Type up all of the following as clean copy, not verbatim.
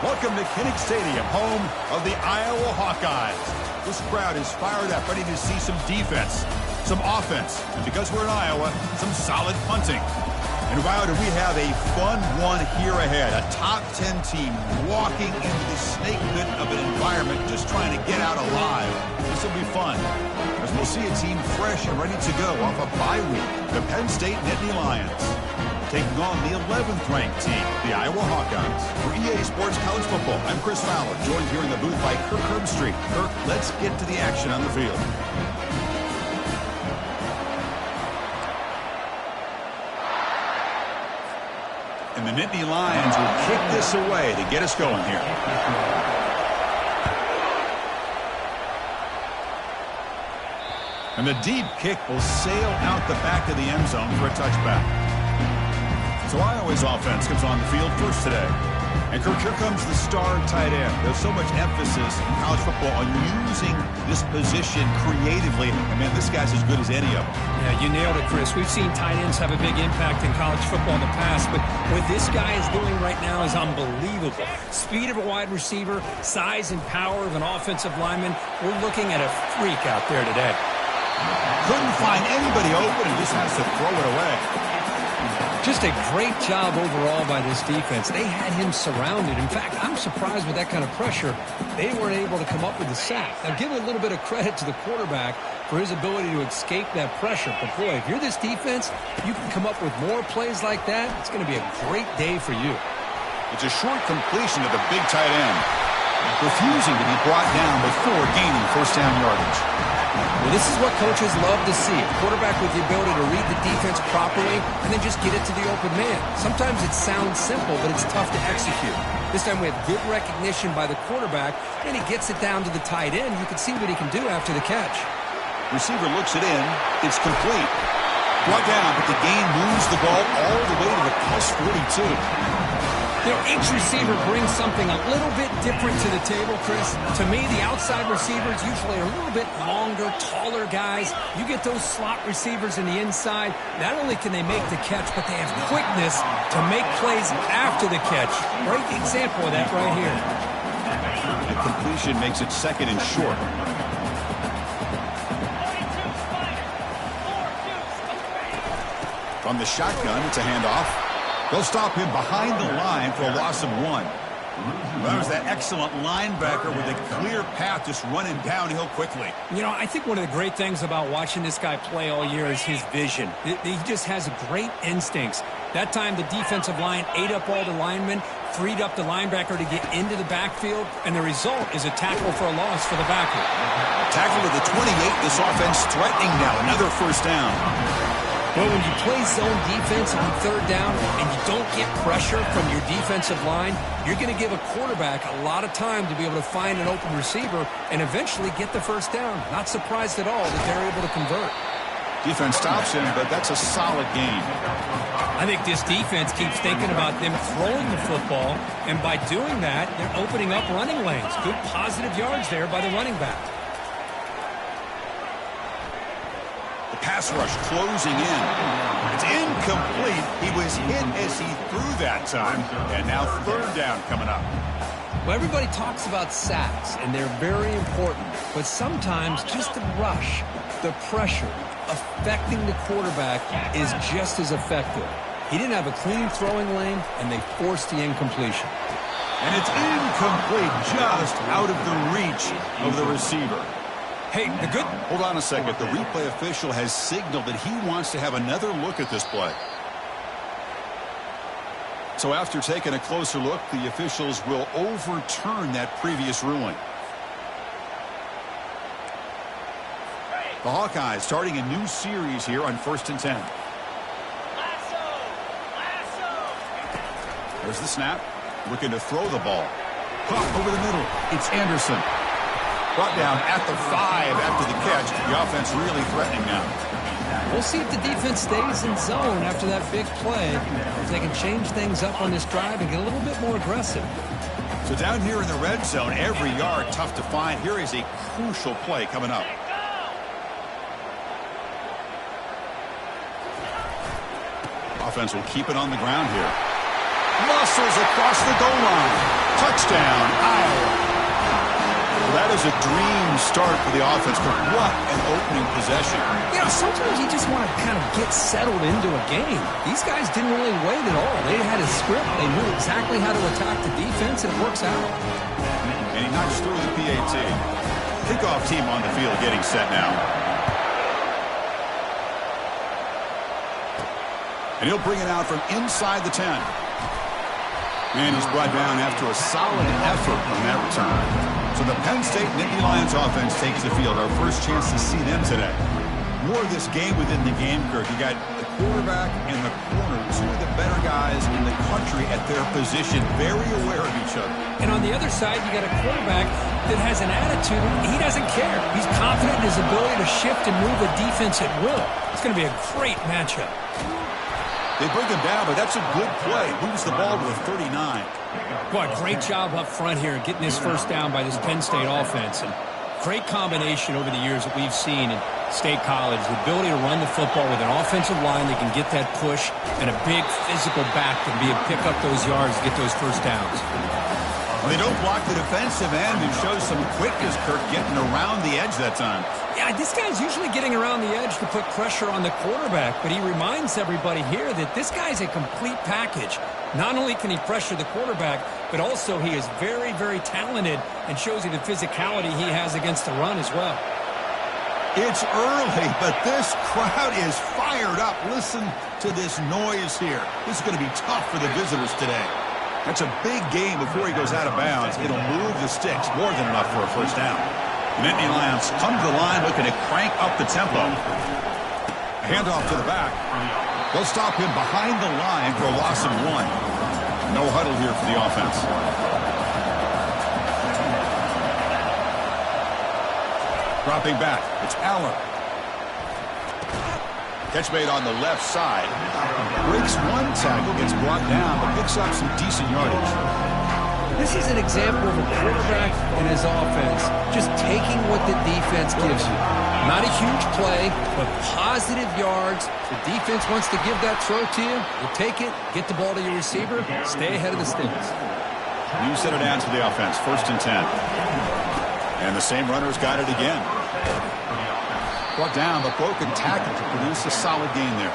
Welcome to Kinnick Stadium, home of the Iowa Hawkeyes. This crowd is fired up, ready to see some defense, some offense, and because we're in Iowa, some solid punting. And wow, do we have a fun one here ahead. A top 10 team walking into the snake pit of an environment just trying to get out alive. This will be fun, as we'll see a team fresh and ready to go off a bye week. The Penn State Nittany Lions taking on the 11th ranked team, the Iowa Hawkeyes. For EA Sports College Football, I'm Chris Fowler, joined here in the booth by Kirk Herbstreit. Kirk, let's get to the action on the field. And the Nittany Lions will kick this away to get us going here. And the deep kick will sail out the back of the end zone for a touchback. So Iowa's offense comes on the field first today. And Kirk, here comes the star tight end. There's so much emphasis in college football on using this position creatively. And man, this guy's as good as any of them. Yeah, you nailed it, Chris. We've seen tight ends have a big impact in college football in the past, but what this guy is doing right now is unbelievable. Speed of a wide receiver, size and power of an offensive lineman. We're looking at a freak out there today. Couldn't find anybody open and just has to throw it away. Just a great job overall by this defense. They had him surrounded. In fact, I'm surprised with that kind of pressure, they weren't able to come up with the sack. Now, give a little bit of credit to the quarterback for his ability to escape that pressure. But, boy, if you're this defense, you can come up with more plays like that. It's going to be a great day for you. It's a short completion to the big tight end, refusing to be brought down before gaining first down yardage. Well, this is what coaches love to see. A quarterback with the ability to read the defense properly and then just get it to the open man. Sometimes it sounds simple, but it's tough to execute. This time we have good recognition by the quarterback, and he gets it down to the tight end. You can see what he can do after the catch. Receiver looks it in. It's complete. Brought down, but the gain moves the ball all the way to the plus 42. You know, each receiver brings something a little bit different to the table, Chris. To me, the outside receivers usually are a little bit longer, taller guys. You get those slot receivers in the inside, not only can they make the catch, but they have quickness to make plays after the catch. Great example of that right here. The completion makes it second and short. From the shotgun, it's a handoff. They'll stop him behind the line for a loss of 1. Well, there's that excellent linebacker with a clear path just running downhill quickly. You know, I think one of the great things about watching this guy play all year is his vision. He just has great instincts. That time the defensive line ate up all the linemen, freed up the linebacker to get into the backfield, and the result is a tackle for a loss for the backer. Tackle to the 28, this offense threatening now, another first down. Well, when you play zone defense on third down and you don't get pressure from your defensive line, you're going to give a quarterback a lot of time to be able to find an open receiver and eventually get the first down. Not surprised at all that they're able to convert. Defense stops him, but that's a solid game. I think this defense keeps thinking about them throwing the football, and by doing that, they're opening up running lanes. Good positive yards there by the running back. Pass rush closing in. It's incomplete. He was hit as he threw that time. And now third down coming up. Well, everybody talks about sacks, and they're very important. But sometimes just the rush, the pressure, affecting the quarterback is just as effective. He didn't have a clean throwing lane, and they forced the incompletion. And it's incomplete, just out of the reach of the receiver. Hey, the good... Hold on a second. The replay official has signaled that he wants to have another look at this play. So after taking a closer look, the officials will overturn that previous ruling. The Hawkeyes starting a new series here on 1st and 10. There's the snap. Looking to throw the ball. Caught over the middle. It's Anderson. Brought down at the 5 after the catch. The offense really threatening now. We'll see if the defense stays in zone after that big play. If they can change things up on this drive and get a little bit more aggressive. So down here in the red zone, every yard tough to find. Here is a crucial play coming up. Offense will keep it on the ground here. Muscles across the goal line. Touchdown, Iowa. Well, that is a dream start for the offense, but what an opening possession. You know, sometimes you just want to kind of get settled into a game. These guys didn't really wait at all. They had a script. They knew exactly how to attack the defense, and it works out. And he knocks through the PAT. Kickoff team on the field getting set now. And he'll bring it out from inside the 10. And he's brought down after a solid effort on that return. So the Penn State Nittany Lions offense takes the field. Our first chance to see them today. More of this game within the game, Kirk. You got the quarterback and the corner, two of the better guys in the country at their position, very aware of each other. And on the other side, you got a quarterback that has an attitude. He doesn't care. He's confident in his ability to shift and move a defense at will. It's going to be a great matchup. They bring him down, but that's a good play. Moves the ball to a 39. Boy, great job up front here getting this first down by this Penn State offense. And great combination over the years that we've seen in State College. The ability to run the football with an offensive line that can get that push and a big physical back to be able to pick up those yards, get those first downs. Well, they don't block the defensive end and shows some quickness, Kirk, getting around the edge that time. Yeah, this guy's usually getting around the edge to put pressure on the quarterback, but he reminds everybody here that this guy's a complete package. Not only can he pressure the quarterback, but also he is very, very talented and shows you the physicality he has against the run as well. It's early, but this crowd is fired up. Listen to this noise here. This is going to be tough for the visitors today. That's a big game before he goes out of bounds. It'll move the sticks, more than enough for a first down. The Nittany Lions come to the line looking to crank up the tempo. Handoff to the back. They'll stop him behind the line for a loss of 1. No huddle here for the offense. Dropping back, it's Allen. Catch made on the left side. Breaks one tackle, gets brought down, but picks up some decent yardage. This is an example of a quarterback and his offense just taking what the defense gives you. Not a huge play, but positive yards. The defense wants to give that throw to you. You take it, get the ball to your receiver, stay ahead of the sticks. You set it down to the offense, 1st and 10. And the same runner's got it again. Brought down, but broken tackle to produce a solid gain there.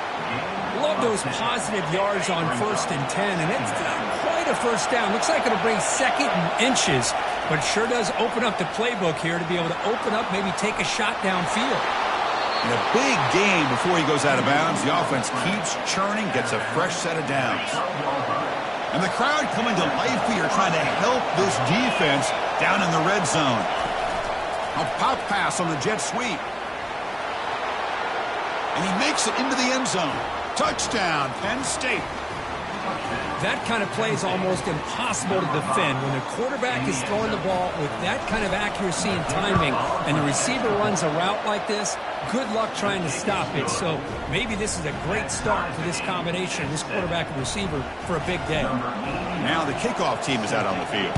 Love those positive yards on 1st and 10, and it's not quite a first down. Looks like it'll bring 2nd and inches, but sure does open up the playbook here to be able to open up, maybe take a shot downfield. In a big game before he goes out of bounds, the offense keeps churning, gets a fresh set of downs. And the crowd coming to life here trying to help this defense down in the red zone. A pop pass on the jet sweep. And he makes it into the end zone. Touchdown, Penn State. That kind of play is almost impossible to defend when the quarterback is throwing the ball with that kind of accuracy and timing, and the receiver runs a route like this. Good luck trying to stop it. So maybe this is a great start for this combination, this quarterback and receiver, for a big day. Now the kickoff team is out on the field.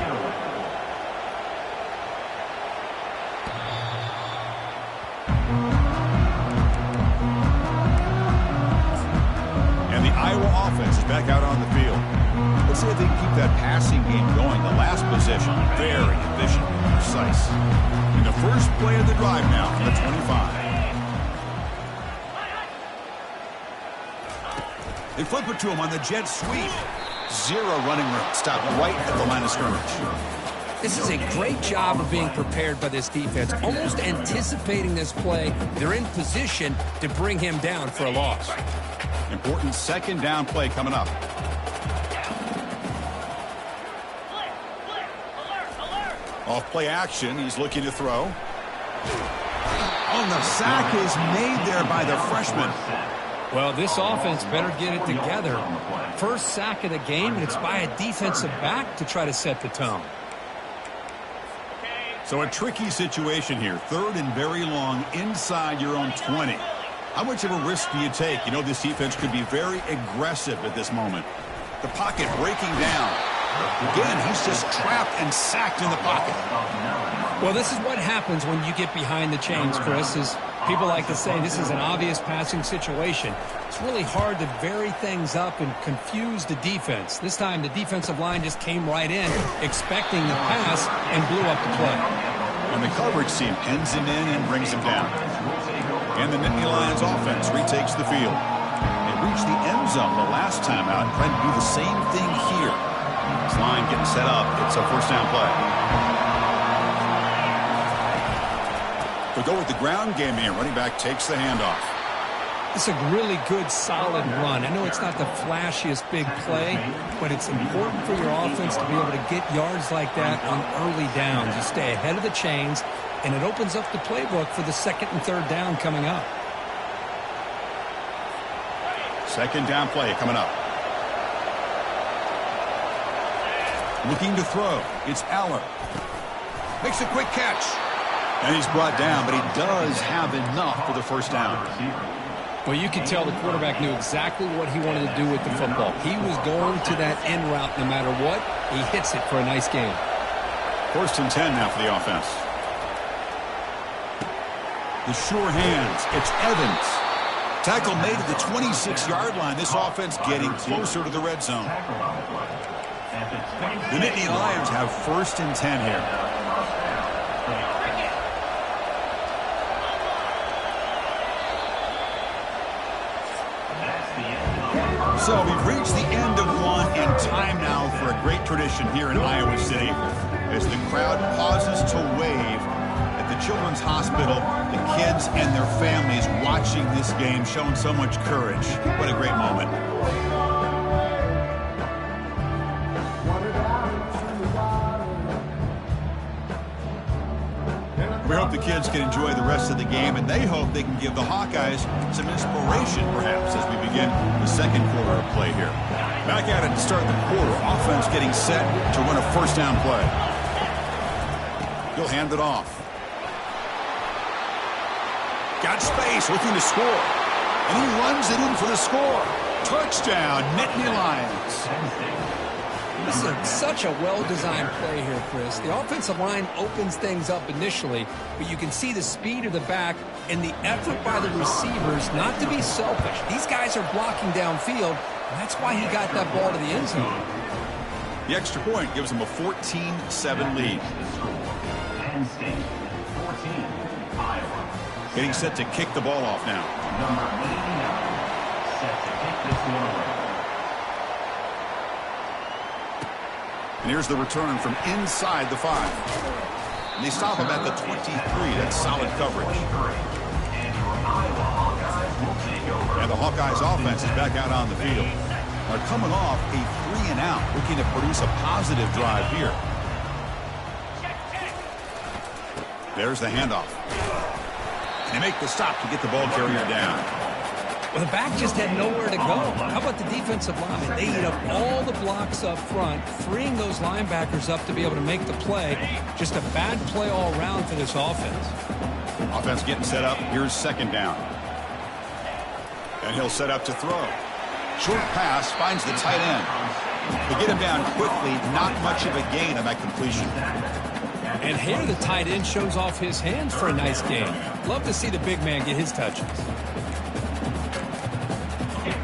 Iowa offense is back out on the field. Let's see if they can keep that passing game going. The last possession, very efficient and precise. In the first play of the drive now from the 25. They flip it to him on the jet sweep. 0 running room. Stopped right at the line of scrimmage. This is a great job of being prepared by this defense, almost anticipating this play. They're in position to bring him down for a loss. Important 2nd down play coming up. Off play action, he's looking to throw. Oh, the sack is made there by the freshman. Well, this offense better get it together. First sack of the game, and it's by a defensive back to try to set the tone. So a tricky situation here. 3rd and very long inside your own 20. How much of a risk do you take? You know this defense could be very aggressive at this moment. The pocket breaking down. Again, he's just trapped and sacked in the pocket. Well, this is what happens when you get behind the chains, Chris, is people like to say this is an obvious passing situation. It's really hard to vary things up and confuse the defense. This time, the defensive line just came right in, expecting the pass, and blew up the play. And the coverage team pins him in and brings him down. And the Nittany Lions offense retakes the field. They reached the end zone the last time out, trying to do the same thing here. This line getting set up. It's a first down play. They'll go with the ground game here. Running back takes the handoff. It's a really good, solid run. I know it's not the flashiest big play, but it's important for your offense to be able to get yards like that on early downs. You stay ahead of the chains, and it opens up the playbook for the second and third down coming up. Second down play coming up. Looking to throw. It's Aller. Makes a quick catch. And he's brought down, but he does have enough for the first down. Well, you can tell the quarterback knew exactly what he wanted to do with the football. He was going to that end route no matter what. He hits it for a nice gain. First and 10 now for the offense. The sure hands. It's Evans. Tackle made at the 26-yard line. This offense getting closer to the red zone. The Nittany Lions have first and 10 here. So we've reached the end of one, and time now for a great tradition here in Iowa City as the crowd pauses to wave at the Children's Hospital. The kids and their families watching this game, showing so much courage. What a great moment. We hope the kids can enjoy the rest of the game, and they hope they can give the Hawkeyes some inspiration, perhaps, as we begin the second quarter of play here. Back at it to start the quarter. Offense getting set to run a first down play. He'll hand it off. Got space, looking to score. And he runs it in for the score. Touchdown, Nittany Lions. This is such a well-designed play here, Chris. The offensive line opens things up initially, but you can see the speed of the back and the effort by the receivers not to be selfish. These guys are blocking downfield, and that's why he got that ball to the end zone. The extra point gives him a 14-7 lead. Penn State, 14, Iowa. Getting set to kick the ball off now. Number 89, set to kick this one away. And here's the return from inside the 5. And they stop him at the 23. That's solid coverage. And the Hawkeyes offense is back out on the field. They're coming off a 3-and-out, looking to produce a positive drive here. There's the handoff. And they make the stop to get the ball carrier down. Well, the back just had nowhere to go. How about the defensive line? They eat up all the blocks up front, freeing those linebackers up to be able to make the play. Just a bad play all around for this offense. Offense getting set up. Here's second down. And he'll set up to throw. Short pass, finds the tight end. They get him down quickly. Not much of a gain on that completion. And here the tight end shows off his hands for a nice gain. Love to see the big man get his touches.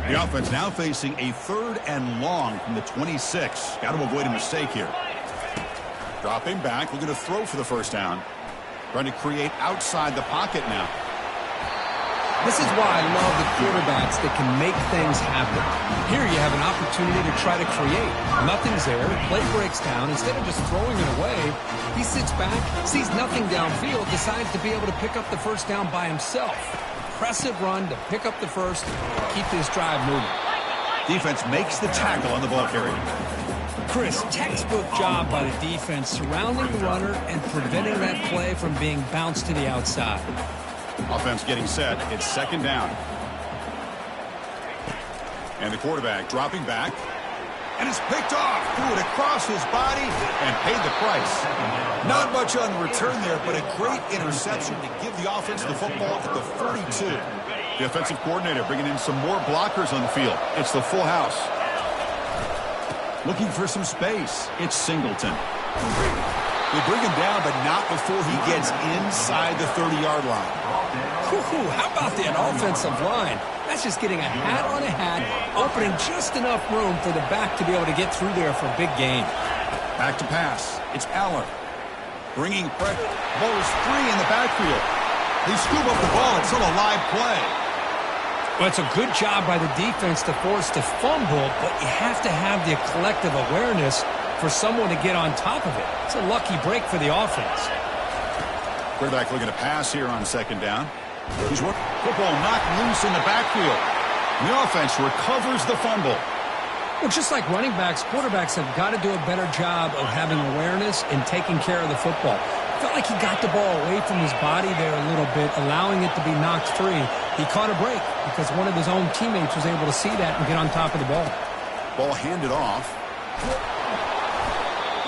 The offense now facing a 3rd and long from the 26. Got to avoid a mistake here. Dropping back, looking to throw for the first down. Trying to create outside the pocket now. This is why I love the quarterbacks that can make things happen. Here you have an opportunity to try to create. Nothing's there. Play breaks down. Instead of just throwing it away, he sits back, sees nothing downfield, decides to be able to pick up the first down by himself. Impressive run to pick up the first, keep this drive moving. Defense makes the tackle on the ball carrier. Chris, textbook job by the defense surrounding the runner and preventing that play from being bounced to the outside. Offense getting set. It's second down. And the quarterback dropping back. And it's picked off. Threw it across his body and paid the price. Not much on the return there, but a great interception to give the offense the football at the 42. The offensive coordinator bringing in some more blockers on the field. It's the full house. Looking for some space. It's Singleton. They bring him down, but not before he gets inside the 30-yard line. How about that offensive line? That's just getting a hat on a hat, opening just enough room for the back to be able to get through there for a big gain. Back to pass. It's Allen. Bringing pressure. Ball is free in the backfield. They scoop up the ball. It's still a live play. Well, it's a good job by the defense to force the fumble, but you have to have the collective awareness for someone to get on top of it. It's a lucky break for the offense. Quarterback looking to pass here on second down. He's working. Football knocked loose in the backfield. The offense recovers the fumble. Well, just like running backs, quarterbacks have got to do a better job of having awareness and taking care of the football. Felt like he got the ball away from his body there a little bit, allowing it to be knocked free. He caught a break because one of his own teammates was able to see that and get on top of the ball. Ball handed off.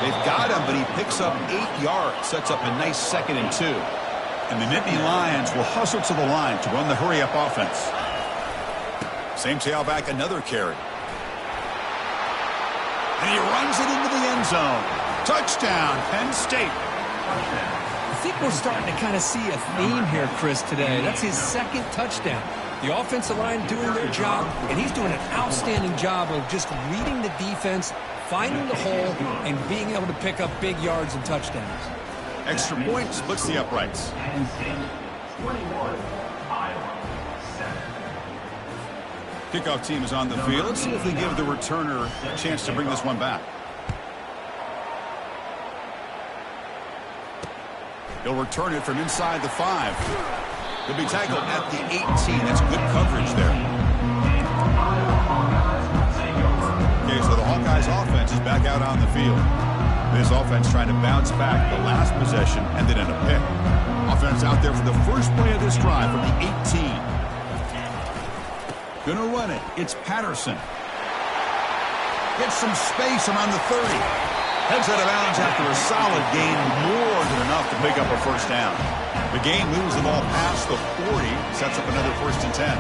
They've got him, but he picks up 8 yards. Sets up a nice 2nd and 2. And the Nittany Lions will hustle to the line to run the hurry-up offense. Same tailback, another carry. And he runs it into the end zone. Touchdown, Penn State. I think we're starting to kind of see a theme here, Chris, today. That's his 2nd touchdown. The offensive line doing their job, and he's doing an outstanding job of just reading the defense, finding the hole, and being able to pick up big yards and touchdowns. Extra point splits the uprights. Penn State 21, Iowa 7. Kickoff team is on the field. Let's see if they give the returner a chance to bring this one back. He'll return it from inside the 5. He'll be tackled at the 18. That's good coverage there. Okay, so the Hawkeyes offense is back out on the field. This offense trying to bounce back. The last possession ended in a pick. Offense out there for the first play of this drive from the 18. Gonna run it. It's Patterson. Gets some space around the 30. Heads out of bounds after a solid gain, more than enough to pick up a first down. The game moves the ball past the 40, sets up another 1st and 10.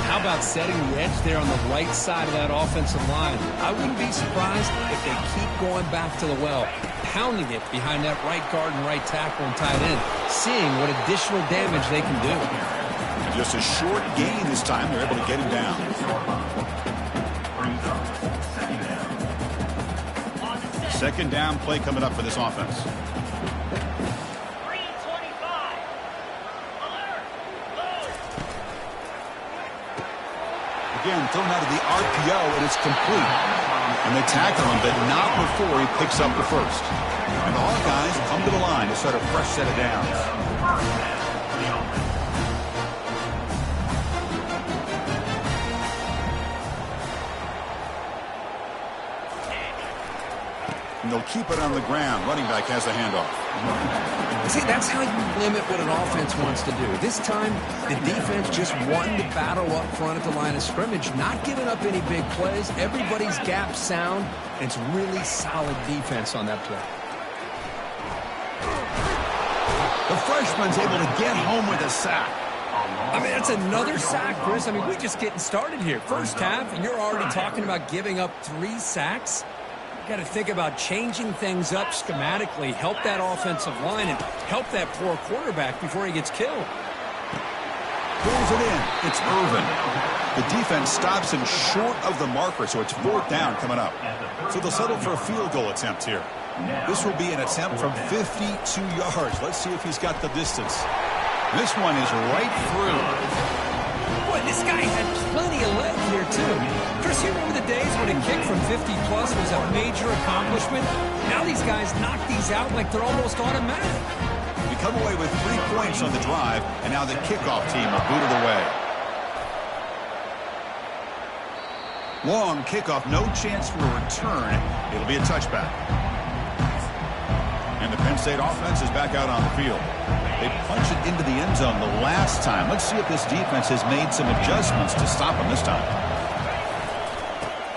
How about setting the edge there on the right side of that offensive line? I wouldn't be surprised if they keep going back to the well, pounding it behind that right guard and right tackle and tight end, seeing what additional damage they can do. And just a short gain this time, they're able to get him down. Second down play coming up for this offense. Again, thrown out of the RPO, and it's complete. And they tackle him, but not before he picks up the first. And the Hawkeyes come to the line to start a fresh set of downs. And they'll keep it on the ground. Running back has the handoff. See, that's how you limit what an offense wants to do. This time, the defense just won the battle up front at the line of scrimmage, not giving up any big plays. Everybody's gap sound. And it's really solid defense on that play. The freshman's able to get home with a sack. I mean, that's another sack, Chris. I mean, we're just getting started here. First half, and you're already talking about giving up 3 sacks. Got to think about changing things up schematically, help that offensive line, and help that poor quarterback before he gets killed. Pulls it in. It's Irvin. The defense stops him short of the marker, so it's 4th down coming up. So they'll settle for a field goal attempt here. This will be an attempt from 52 yards. Let's see if he's got the distance. This one is right through. Boy, this guy had plenty of leg here, too. Chris, you remember the days when a kick from 50-plus was a major accomplishment? Now these guys knock these out like they're almost automatic. We come away with 3 points on the drive, and now the kickoff team will boot it away. Long kickoff, no chance for a return. It'll be a touchback. And the Penn State offense is back out on the field. They punch it into the end zone the last time. Let's see if this defense has made some adjustments to stop him this time.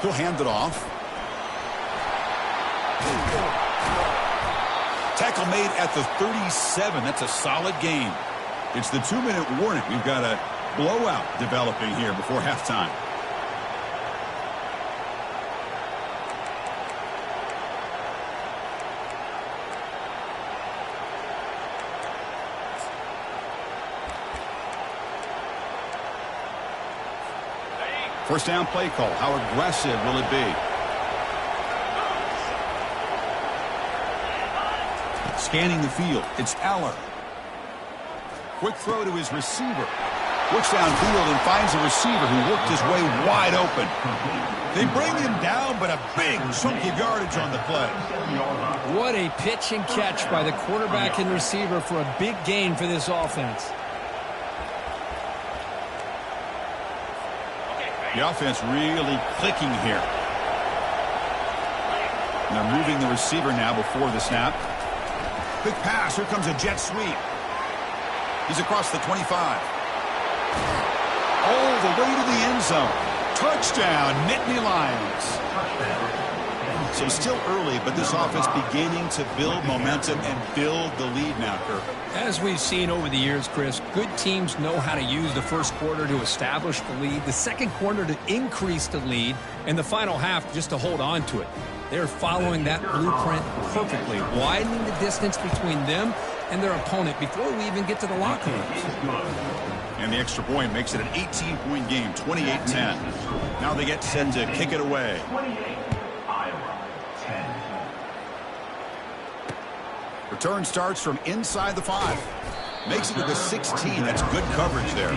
He'll hand it off. Tackle made at the 37. That's a solid gain. It's the 2-minute warning. We've got a blowout developing here before halftime. First down play call. How aggressive will it be? Scanning the field. It's Eller. Quick throw to his receiver. Looks downfield and finds a receiver who worked his way wide open. They bring him down, but a big chunk of yardage on the play. What a pitch and catch by the quarterback and receiver for a big gain for this offense. The offense really clicking here. Now moving the receiver now before the snap. Quick pass. Here comes a jet sweep. He's across the 25. All the way to the end zone. Touchdown, Nittany Lions. So still early, but this offense beginning to build momentum and build the lead now, Kirk. As we've seen over the years, Chris, good teams know how to use the first quarter to establish the lead, the second quarter to increase the lead, and the final half just to hold on to it. They're following that blueprint perfectly, widening the distance between them and their opponent before we even get to the locker rooms. And the extra point makes it an 18-point game, 28-10. Now they get set to kick it away. Return starts from inside the 5. Makes it to the 16. That's good coverage there.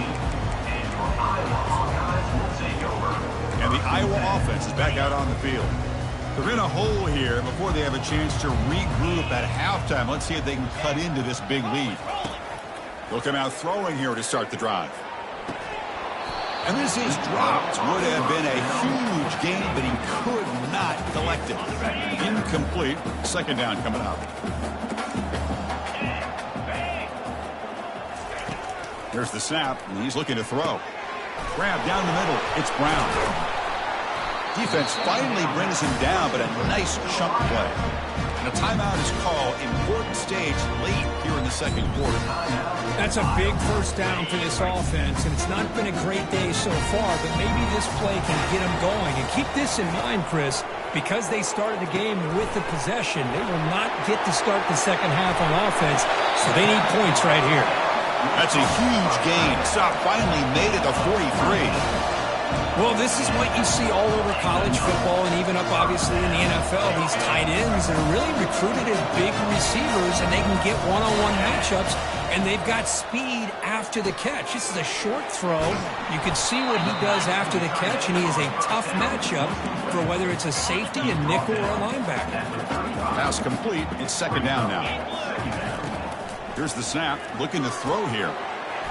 And the Iowa offense is back out on the field. They're in a hole here before they have a chance to regroup at halftime. Let's see if they can cut into this big lead. They'll come out throwing here to start the drive. And this is dropped. Would have been a huge gain, but he could not collect it. Incomplete. Second down coming up. Here's the snap, and he's looking to throw. Grab down the middle. It's Brown. Defense finally brings him down, but a nice chunk play. And a timeout is called. Important stage late here in the second quarter. That's a big first down for this offense, and it's not been a great day so far, but maybe this play can get them going. And keep this in mind, Chris, because they started the game with the possession, they will not get to start the second half on offense, so they need points right here. That's a huge gain. Stop finally made it to 43. Well, this is what you see all over college football and even up, obviously, in the NFL. These tight ends that are really recruited as big receivers, and they can get one-on-one matchups, and they've got speed after the catch. This is a short throw. You can see what he does after the catch, and he is a tough matchup for whether it's a safety, a nickel, or a linebacker. Pass complete. It's second down now. Here's the snap. Looking to throw here.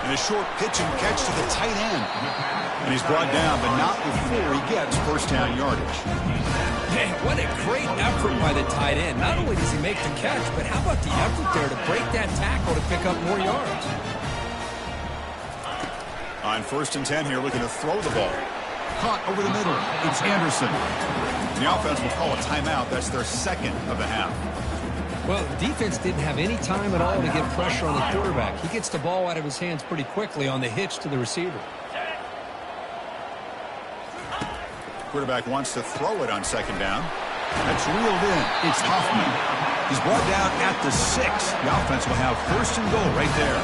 And a short pitch and catch to the tight end. And he's brought down, but not before he gets first down yardage. Man, what a great effort by the tight end. Not only does he make the catch, but how about the effort there to break that tackle to pick up more yards? On 1st and 10 here, looking to throw the ball. Caught over the middle. It's Anderson. And the offense will call a timeout. That's their second of the half. Well, the defense didn't have any time at all to get pressure on the quarterback. He gets the ball out of his hands pretty quickly on the hitch to the receiver. Quarterback wants to throw it on second down. That's reeled in. It's Huffman. He's brought down at the 6. The offense will have first and goal right there.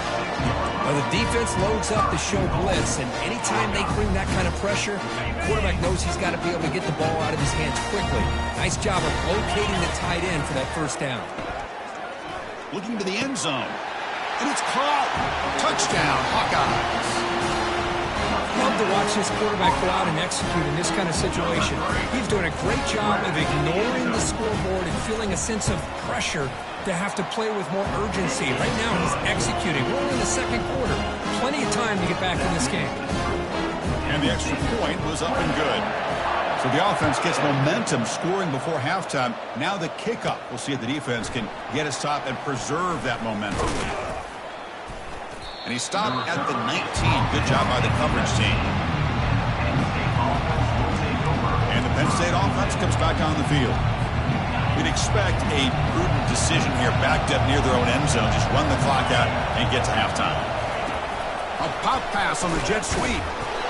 Well, the defense loads up to show blitz, and anytime they bring that kind of pressure, the quarterback knows he's got to be able to get the ball out of his hands quickly. Nice job of locating the tight end for that first down. Looking to the end zone. And it's caught. Touchdown, Hawkeyes. Love to watch this quarterback go out and execute in this kind of situation. He's doing a great job of ignoring the scoreboard and feeling a sense of pressure to have to play with more urgency. Right now, he's executing. We're in the second quarter. Plenty of time to get back in this game. And the extra point was up and good. So the offense gets momentum scoring before halftime. Now the kickoff. We'll see if the defense can get a stop and preserve that momentum. And he stopped at the 19. Good job by the coverage team. And the Penn State offense comes back on the field. We'd expect a prudent decision here, backed up near their own end zone. Just run the clock out and get to halftime. A pop pass on the jet sweep.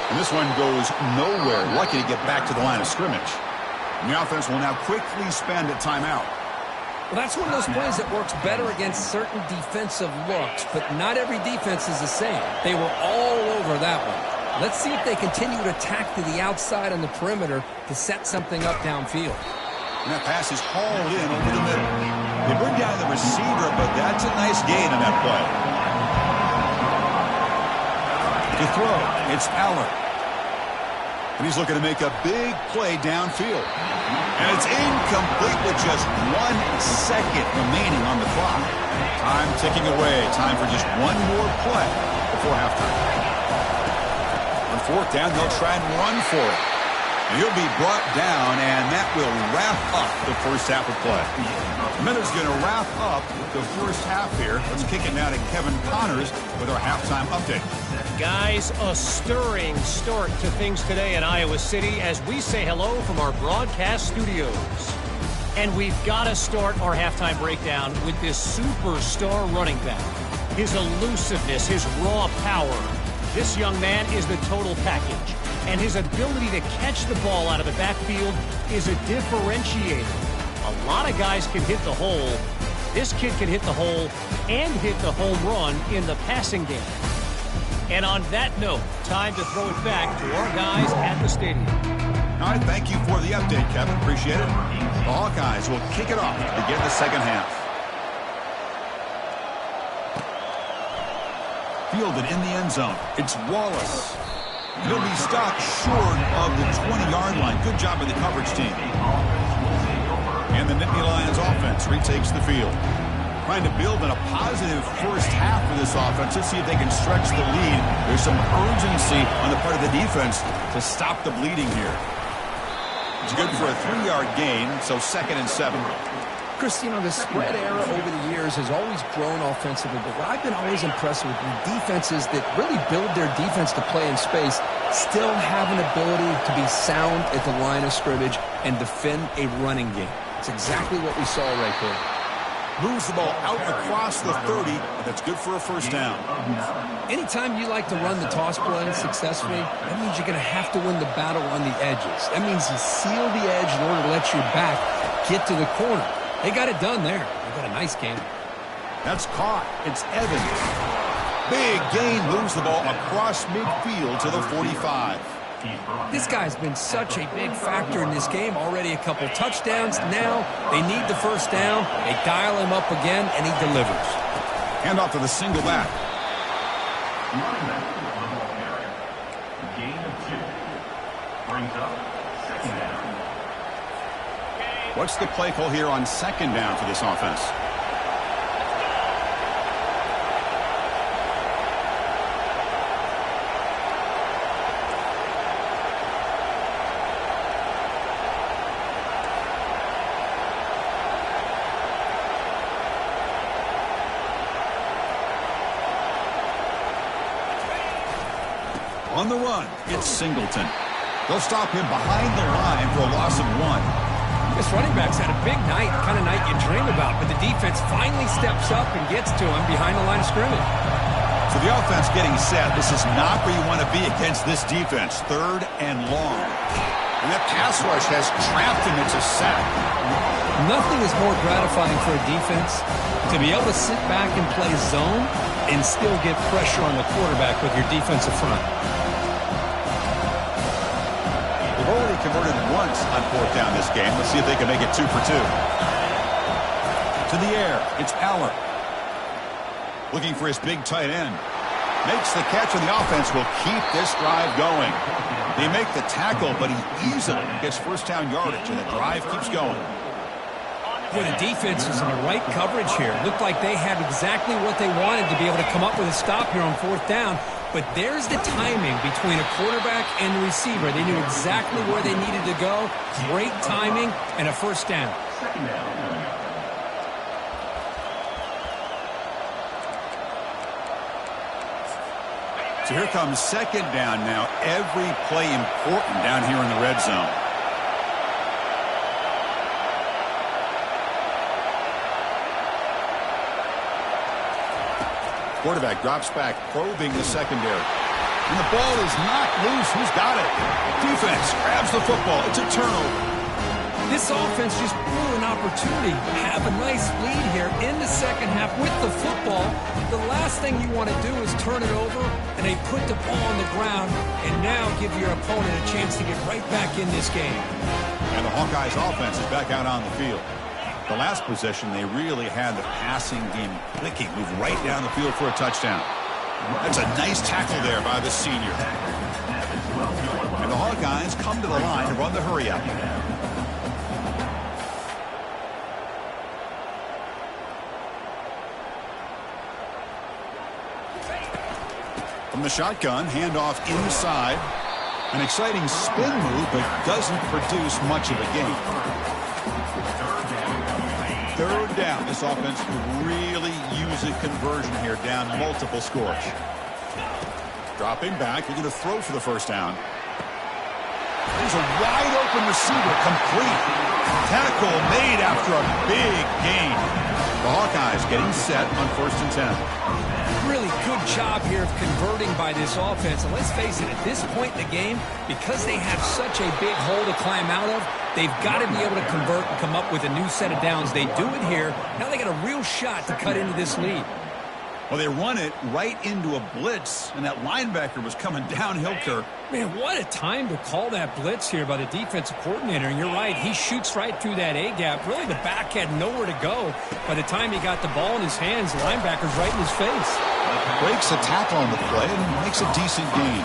And this one goes nowhere. Lucky to get back to the line of scrimmage. And the offense will now quickly spend a timeout. Well, that's one of those plays that works better against certain defensive looks, but not every defense is the same. They were all over that one. Let's see if they continue to attack to the outside on the perimeter to set something up downfield. And that pass is hauled in over the middle. They bring down the receiver, but that's a nice gain on that play. To throw, it's Aller. And he's looking to make a big play downfield. And it's incomplete with just 1 second remaining on the clock. Time ticking away. Time for just one more play before halftime. On fourth down, they'll try and run for it. And he'll be brought down, and that will wrap up the first half of play. Miller's going to wrap up the first half here. Let's kick it now to Kevin Connors with our halftime update. Guys, a stirring start to things today in Iowa City as we say hello from our broadcast studios. And we've got to start our halftime breakdown with this superstar running back. His elusiveness, his raw power. This young man is the total package. And his ability to catch the ball out of the backfield is a differentiator. A lot of guys can hit the hole. This kid can hit the hole and hit the home run in the passing game. And on that note, time to throw it back to our guys at the stadium. All right, thank you for the update, Kevin. Appreciate it. The Hawkeyes will kick it off to begin the second half. Fielded in the end zone. It's Wallace. He'll be stopped short of the 20-yard line. Good job by the coverage team. And the Nittany Lions offense retakes the field. Trying to build in a positive first half for this offense. Let's see if they can stretch the lead. There's some urgency on the part of the defense to stop the bleeding here. It's good for a 3-yard gain, so 2nd and 7. Chris, you know, the spread era over the years has always grown offensively, but what I've been always impressed with defenses that really build their defense to play in space still have an ability to be sound at the line of scrimmage and defend a running game. It's exactly what we saw right there. Moves the ball out across the 30, and that's good for a first down. Anytime you like to run the toss play successfully, that means you're going to have to win the battle on the edges. That means you seal the edge in order to let your back get to the corner. They got it done there. They got a nice game. That's caught. It's Evans. Big gain, moves the ball across midfield to the 45. This guy's been such a big factor in this game. Already a couple touchdowns. Now they need the first down. They dial him up again, and he delivers. Hand off to the single back. Gain of 2. Brings up second down. What's the play call here on second down for this offense? On the run, it's Singleton. They'll stop him behind the line for a loss of 1. This running back's had a big night, the kind of night you dream about, but the defense finally steps up and gets to him behind the line of scrimmage. So the offense getting set. This is not where you want to be against this defense. 3rd and long. And that pass rush has trapped him into sack. Nothing is more gratifying for a defense to be able to sit back and play zone and still get pressure on the quarterback with your defensive front. They've already converted once on 4th down this game. Let's see if they can make it 2 for 2. To the air, it's Aller. Looking for his big tight end. Makes the catch, and the offense will keep this drive going. They make the tackle, but he easily gets first down yardage, and the drive keeps going. Boy, the defense is in the right coverage here. Looked like they had exactly what they wanted to be able to come up with a stop here on 4th down. But there's the timing between a quarterback and the receiver. They knew exactly where they needed to go. Great timing and a first down. Second down. So here comes second down now. Every play important down here in the red zone. Quarterback drops back, probing the secondary. And the ball is knocked loose. Who's got it? Defense grabs the football. It's a turnover. This offense just blew an opportunity. Have a nice lead here in the second half with the football. The last thing you want to do is turn it over, and they put the ball on the ground and now give your opponent a chance to get right back in this game. And the Hawkeyes offense is back out on the field. The last possession, they really had the passing game clicking, move right down the field for a touchdown. That's a nice tackle there by the senior. And the Hawkeyes come to the line to run the hurry up. From the shotgun, handoff inside. An exciting spin move, but doesn't produce much of a gain. Third down. This offense could really use a conversion here, down multiple scores. Dropping back, looking to throw for the first down. There's a wide open receiver, complete. Tackle made after a big gain. The Hawkeyes getting set on 1st and 10. Really good job here of converting by this offense. And let's face it, at this point in the game, because they have such a big hole to climb out of, they've got to be able to convert and come up with a new set of downs. They do it here. Now they got a real shot to cut into this lead. Well, they run it right into a blitz, and that linebacker was coming downhill, Kirk. Man, what a time to call that blitz here by the defensive coordinator. And you're right, he shoots right through that A-gap. Really, the back had nowhere to go. By the time he got the ball in his hands, the linebacker's right in his face. Breaks a tackle on the play and makes a decent gain.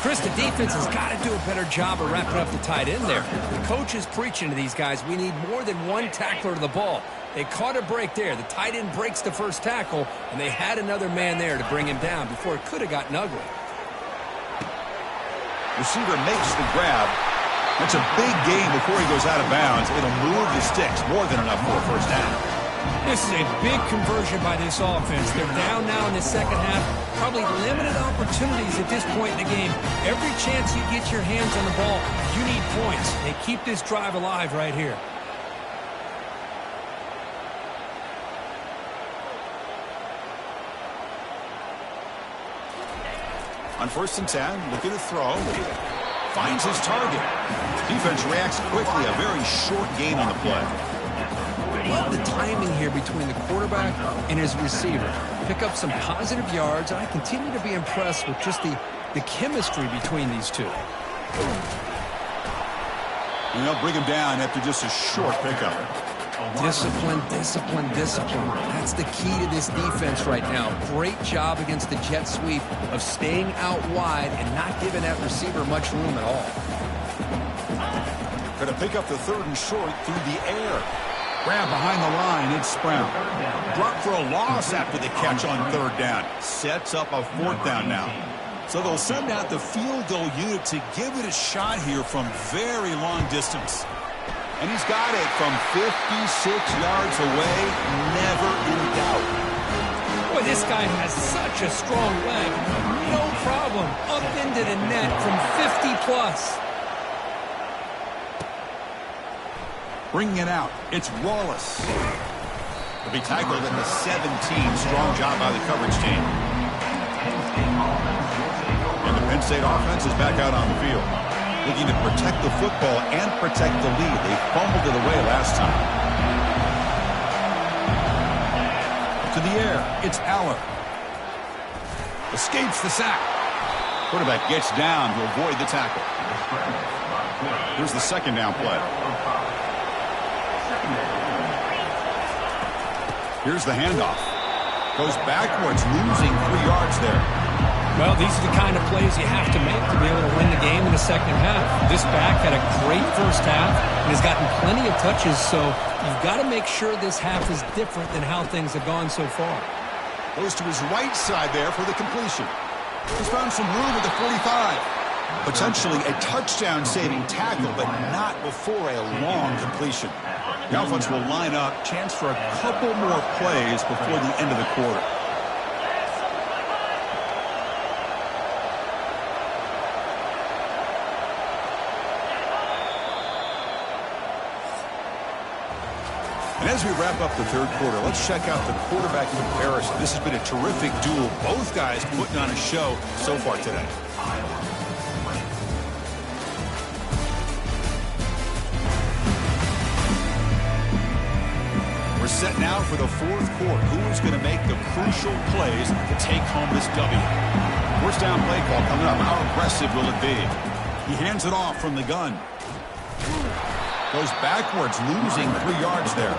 Chris, the defense has got to do a better job of wrapping up the tight end there. The coach is preaching to these guys, we need more than one tackler to the ball. They caught a break there. The tight end breaks the first tackle, and they had another man there to bring him down before it could have gotten ugly. Receiver makes the grab. That's a big gain before he goes out of bounds. It'll move the sticks, more than enough for a first down. This is a big conversion by this offense. They're down now in the second half. Probably limited opportunities at this point in the game. Every chance you get your hands on the ball, you need points. They keep this drive alive right here. On 1st and 10, looking to throw. Finds his target. Defense reacts quickly. A very short gain on the play. Love the timing here between the quarterback and his receiver. Pick up some positive yards, and I continue to be impressed with just the chemistry between these two. And they'll bring him down after just a short pickup. Discipline, discipline, discipline. That's the key to this defense right now. Great job against the jet sweep of staying out wide and not giving that receiver much room at all. Going to pick up the 3rd and short through the air. Grab behind the line, it's Sprout. Drop for a loss after the catch on 3rd down. Sets up a 4th down now. So they'll send out the field goal unit to give it a shot here from very long distance. And he's got it from 56 yards away, never in doubt. Boy, this guy has such a strong leg. No problem. Up into the net from 50+. Bringing it out, it's Wallace. He'll be tackled at the 17. Strong job by the coverage team. And the Penn State offense is back out on the field, looking to protect the football and protect the lead. They fumbled it away last time. To the air, it's Allen. Escapes the sack. Quarterback gets down to avoid the tackle. Here's the 2nd down play. Here's the handoff. Goes backwards, losing 3 yards there. Well, these are the kind of plays you have to make to be able to win the game in the second half. This back had a great first half and has gotten plenty of touches, so you've got to make sure this half is different than how things have gone so far. Goes to his right side there for the completion. He's found some room at the 45. Potentially a touchdown-saving tackle, but not before a long completion. The offense will line up. Chance for a couple more plays before the end of the quarter. And as we wrap up the 3rd quarter, let's check out the quarterback comparison. This has been a terrific duel. Both guys putting on a show so far today. Now for the fourth quarter, who is going to make the crucial plays to take home this W? First down play call coming up. How aggressive will it be? He hands it off from the gun. Goes backwards, losing 3 yards there.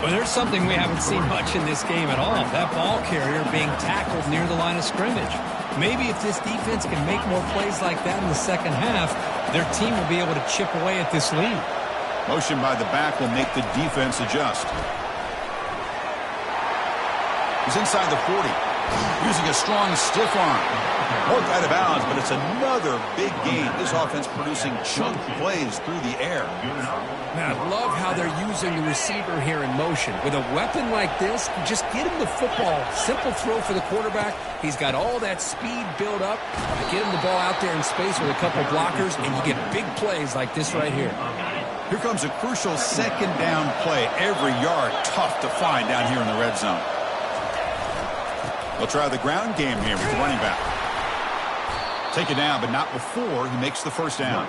Well, there's something we haven't seen much in this game at all. That ball carrier being tackled near the line of scrimmage. Maybe if this defense can make more plays like that in the second half, their team will be able to chip away at this lead. Motion by the back will make the defense adjust. He's inside the 40, using a strong stiff arm. Work out of bounds, but it's another big gain. This offense producing chunk plays through the air. Man, I love how they're using the receiver here in motion. With a weapon like this, just get him the football. Simple throw for the quarterback. He's got all that speed built up. Get him the ball out there in space with a couple blockers, and you get big plays like this right here. Here comes a crucial second down play. Every yard tough to find down here in the red zone. They'll try the ground game here with the running back. Take it down, but not before he makes the first down.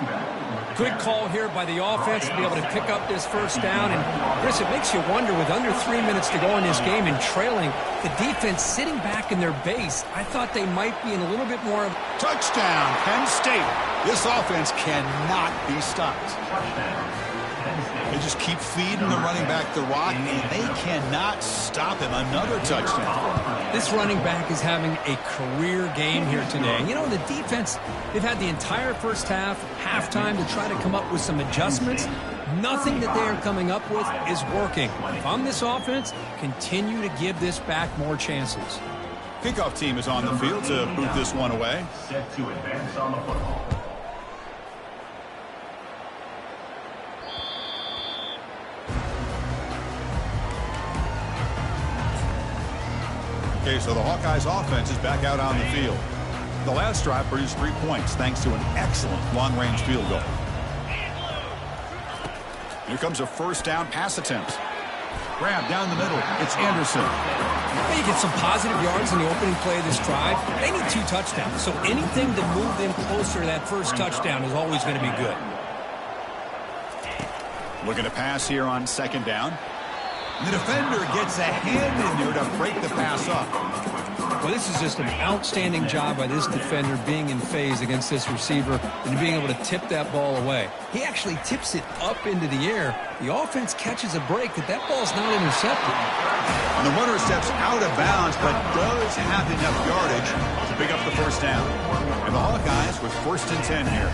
Good call here by the offense to be able to pick up this first down. And, Chris, it makes you wonder, with under 3 minutes to go in this game and trailing, the defense sitting back in their base, I thought they might be in a little bit more of... Touchdown, Penn State. This offense cannot be stopped. They just keep feeding the running back the rock, and they cannot stop him. Another touchdown. This running back is having a career game here today. You know, the defense, they've had the entire first half, halftime, to try to come up with some adjustments. Nothing that they are coming up with is working. If I'm this offense, continue to give this back more chances. Kickoff team is on the field to boot this one away. Set to advance on the football. Okay, so the Hawkeyes offense is back out on the field. The last drive produced 3 points thanks to an excellent long-range field goal. Here comes a first down pass attempt. Grab down the middle. It's Anderson. You get some positive yards in the opening play of this drive. They need 2 touchdowns, so anything to move them closer to that first touchdown is always going to be good. Looking to pass here on second down. The defender gets a hand in there to break the pass up. Well, this is just an outstanding job by this defender being in phase against this receiver and being able to tip that ball away. He actually tips it up into the air. The offense catches a break, but that ball's not intercepted. And the runner steps out of bounds, but does have enough yardage to pick up the first down. And the Hawkeyes with 1st and 10 here.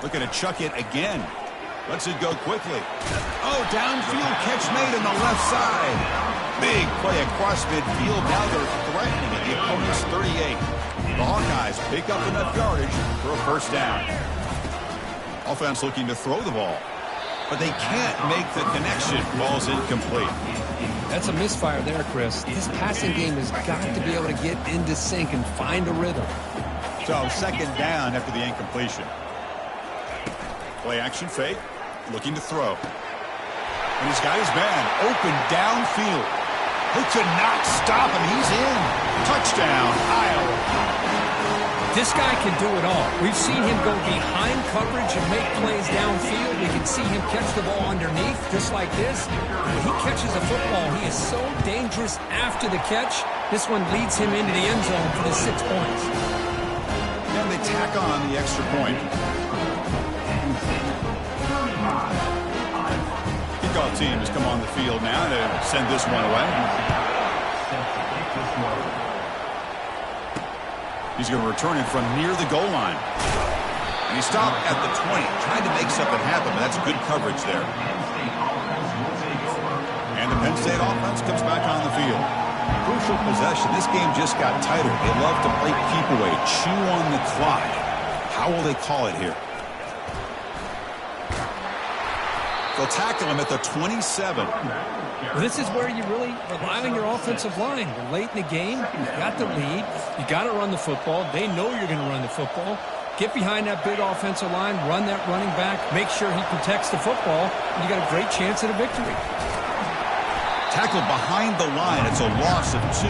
Looking to chuck it again. Lets it go quickly. Oh, downfield catch made on the left side. Big play across midfield. Now they're threatening at the opponent's 38. The Hawkeyes pick up enough yardage for a first down. Offense looking to throw the ball, but they can't make the connection. Ball's incomplete. That's a misfire there, Chris. This passing game has got to be able to get into sync and find a rhythm. So second down after the incompletion. Play action fake. Looking to throw. And he's got his man open downfield. Who could not stop him? He's in. Touchdown, Iowa. This guy can do it all. We've seen him go behind coverage and make plays downfield. We can see him catch the ball underneath, just like this. When he catches a football, he is so dangerous after the catch. This one leads him into the end zone for the 6 points. And they tack on the extra point. Kickoff team has come on the field now to send this one away. He's going to return it from near the goal line. And he stopped at the 20, trying to make something happen, but that's good coverage there. And the Penn State offense comes back on the field. Crucial possession. This game just got tighter. They love to break people away, chew on the clock. How will they call it here? They'll tackle him at the 27. Well, this is where you really rely on your offensive line. You're late in the game. You've got the lead. You got to run the football. They know you're going to run the football. Get behind that big offensive line. Run that running back. Make sure he protects the football. And you got a great chance at a victory. Tackled behind the line. It's a loss of 2.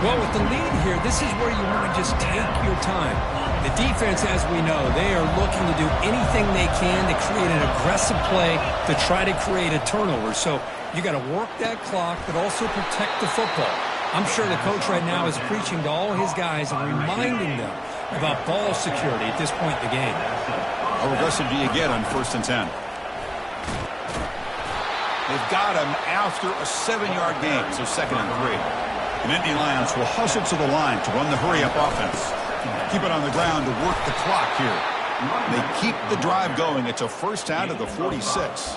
Well, with the lead here, this is where you want to just take your time. The defense, as we know, they are looking to do anything they can to create an aggressive play to try to create a turnover. So you got to work that clock, but also protect the football. I'm sure the coach right now is preaching to all his guys and reminding them about ball security at this point in the game. How aggressive do you get on 1st and 10? They've got him after a 7-yard gain, so 2nd and 3. The Nittany Lions will hustle to the line to run the hurry-up offense. Keep it on the ground to work the clock here. They keep the drive going. It's a first down to the 46.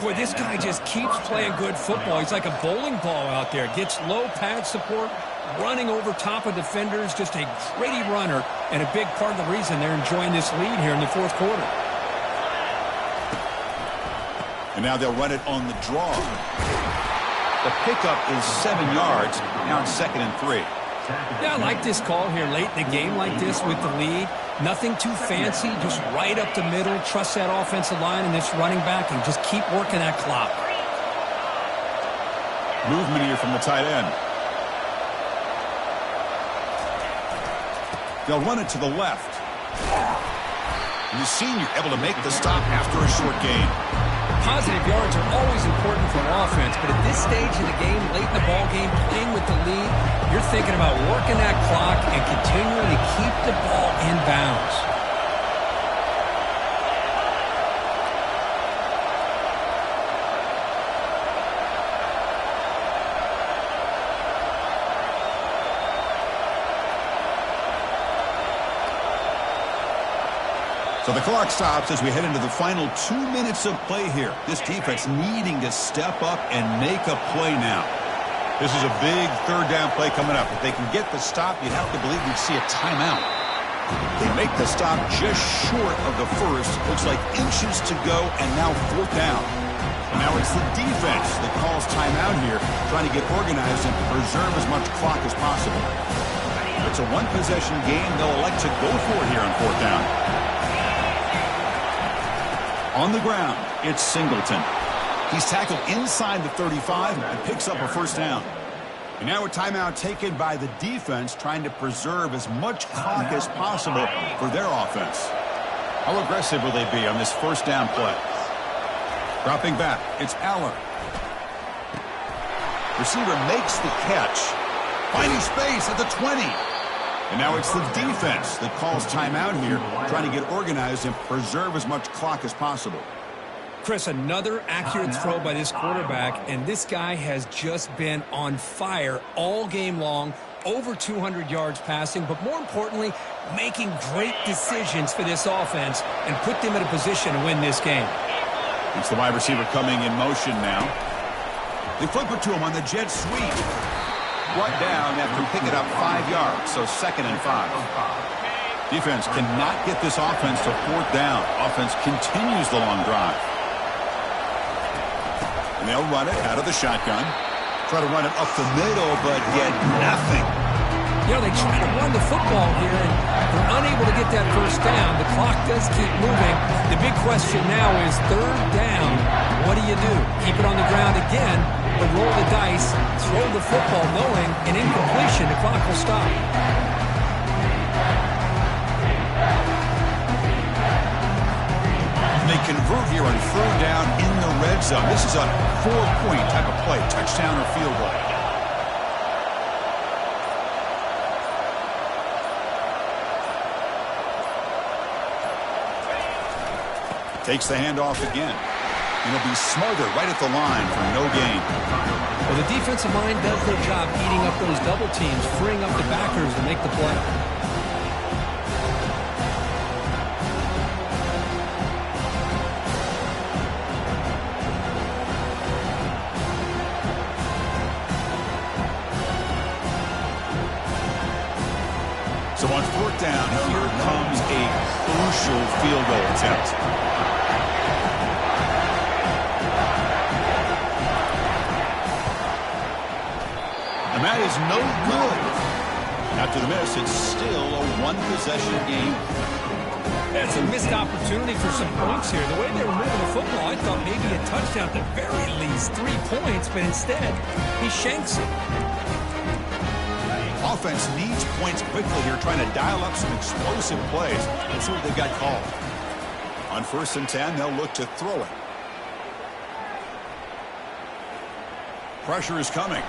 Boy, this guy just keeps playing good football. He's like a bowling ball out there. Gets low pad support, running over top of defenders. Just a gritty runner, and a big part of the reason they're enjoying this lead here in the 4th quarter. And now they'll run it on the draw. The pickup is 7 yards. Now it's 2nd and 3. Yeah, I like this call here late in the game like this with the lead. Nothing too fancy, just right up the middle. Trust that offensive line and this running back and just keep working that clock. Movement here from the tight end. They'll run it to the left. And the senior able to make the stop after a short gain. Positive yards are always important for an offense, but at this stage in the game, late in the ball game, playing with the lead, you're thinking about working that clock and continuing to keep the ball in bounds. So the clock stops as we head into the final 2 minutes of play here. This defense needing to step up and make a play now. This is a big 3rd down play coming up. If they can get the stop, you'd have to believe we'd see a timeout. They make the stop just short of the first. Looks like inches to go, and now 4th down. And now it's the defense that calls timeout here, trying to get organized and preserve as much clock as possible. It's a one-possession game. They'll elect to go for it here on 4th down. On the ground, it's Singleton. He's tackled inside the 35 and picks up a 1st down. And now a timeout taken by the defense, trying to preserve as much clock as possible for their offense. How aggressive will they be on this 1st down play? Dropping back, it's Allen. Receiver makes the catch. Finding space at the 20. And now it's the defense that calls timeout here, trying to get organized and preserve as much clock as possible. Chris, another accurate throw by this quarterback, and this guy has just been on fire all game long, over 200 yards passing, but more importantly, making great decisions for this offense and put them in a position to win this game. It's the wide receiver coming in motion now. They flip it to him on the jet sweep. Brought down after picking up 5 yards, so 2nd and 5. Defense cannot get this offense to 4th down. Offense continues the long drive. And they'll run it out of the shotgun. Try to run it up the middle, but get nothing. You know, they try to run the football here, and they're unable to get that 1st down. The clock does keep moving. The big question now is 3rd down. What do you do? Keep it on the ground again, or roll the dice, throw the football knowing an incompletion, the clock will stop. And they convert here on 3rd down in the red zone. This is a 4-point type of play, touchdown or field goal. Takes the handoff again. And he'll be smothered right at the line for no gain. Well, the defensive line does their job eating up those double teams, freeing up the backers to make the play. So on 4th down, here comes a crucial field goal attempt. And that is no good. After the miss, it's still a one-possession game. That's a missed opportunity for some points here. The way they were moving the football, I thought maybe a touchdown at the very least, 3 points, but instead, he shanks it. offense needs points quickly here, trying to dial up some explosive plays. Let's see what they've got called. On 1st and 10, they'll look to throw it. Pressure is coming.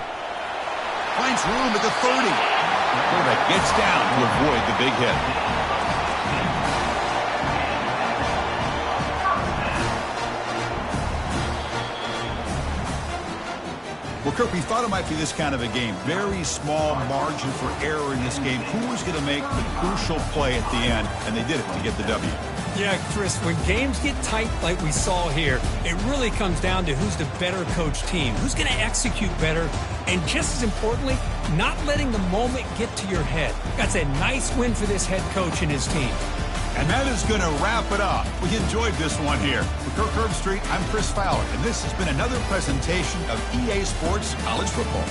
Finds room at the 30. The quarterback gets down to avoid the big hit. Well, Kirk, we thought it might be this kind of a game. Very small margin for error in this game. Who was going to make the crucial play at the end? And they did it to get the W. Yeah, Chris, when games get tight like we saw here, it really comes down to who's the better coached team, who's going to execute better, and just as importantly, not letting the moment get to your head. That's a nice win for this head coach and his team. And that is going to wrap it up. We enjoyed this one here. For Kirk Herbstreit, I'm Chris Fowler, and this has been another presentation of EA Sports College Football.